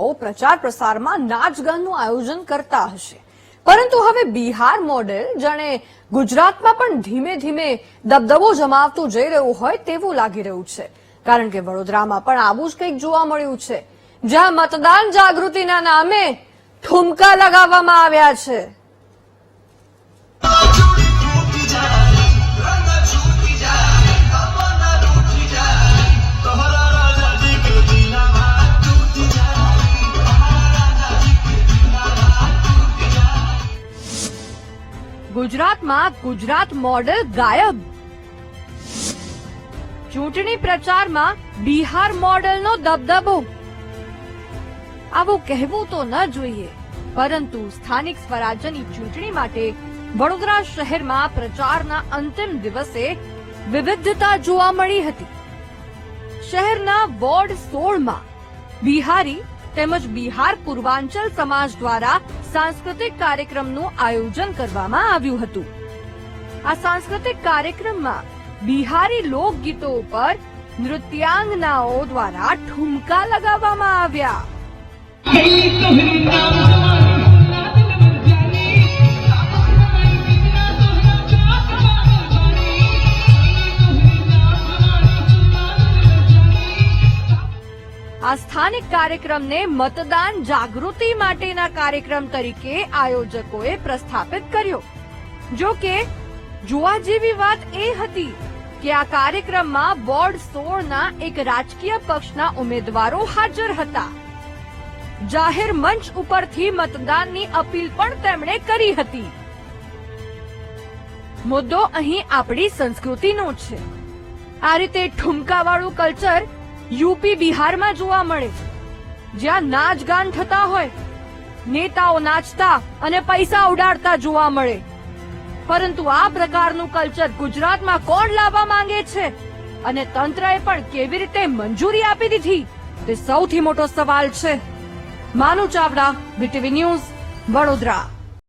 નેતાઓ પ્રચાર પ્રસારમાં નાચગાનનું આયોજન કરતા હશે, પરંતુ હવે બિહાર મોડેલ જાણે ગુજરાતમાં પણ ધીમે ધીમે દબદબો જમાવતું જઈ રહ્યું હોય તેવું લાગી રહ્યું છે. કારણ કે વડોદરામાં પણ આવું જ કંઈક જોવા મળ્યું છે, જ્યાં મતદાન જાગૃતિના નામે ઠુમકા લગાવવામાં આવ્યા છે. ગુજરાતમાં ગુજરાત મોડેલ ગાયબ. ચૂંટણી પ્રચારમાં બિહાર મોડેલનો દબદબો. આવું કહેવું તો ન જોઈએ, પરંતુ સ્થાનિક સ્વરાજ્યની ચૂંટણી માટે વડોદરા શહેરમાં પ્રચારના અંતિમ દિવસે વિવિધતા જોવા મળી હતી. શહેરના વોર્ડ 16માં બિહારી તેમજ બિહાર પૂર્વાંચલ સમાજ દ્વારા સાંસ્કૃતિક કાર્યક્રમનું આયોજન કરવામાં આવ્યું હતું. આ સાંસ્કૃતિક કાર્યક્રમમાં બિહારી લોકગીતો ઉપર નૃત્યાંગનાઓ દ્વારા ઠુમકા લગાવવામાં આવ્યા. આ સ્થાનિક કાર્યક્રમને મતદાન જાગૃતિ માટેના કાર્યક્રમ તરીકે આયોજકોએ પ્રસ્થાપિત કર્યો. જો કે જોવા જેવી વાત એ હતી કે આ કાર્યક્રમમાં વોર્ડ 16ના એક રાજકીય પક્ષના ઉમેદવારો હાજર હતા. જાહેર મંચ ઉપરથી મતદાનની અપીલ પણ તેમણે કરી હતી. મુદ્દો અહીં આપણી સંસ્કૃતિનો છે. આ રીતે ઠુમકાવાળું કલ્ચર યુપી બિહારમાં જોવા મળે, જ્યાં નાચગાન થતા હોય, નેતાઓ નાચતા અને પૈસા ઉડાડતા જોવા મળે. પરંતુ આ પ્રકારનું કલ્ચર ગુજરાતમાં કોણ લાવવા માંગે છે અને તંત્રએ પણ કેવી રીતે મંજૂરી આપી દીધી, તે સૌથી મોટો સવાલ છે. Manu Chavda, BTV news, Vadodara.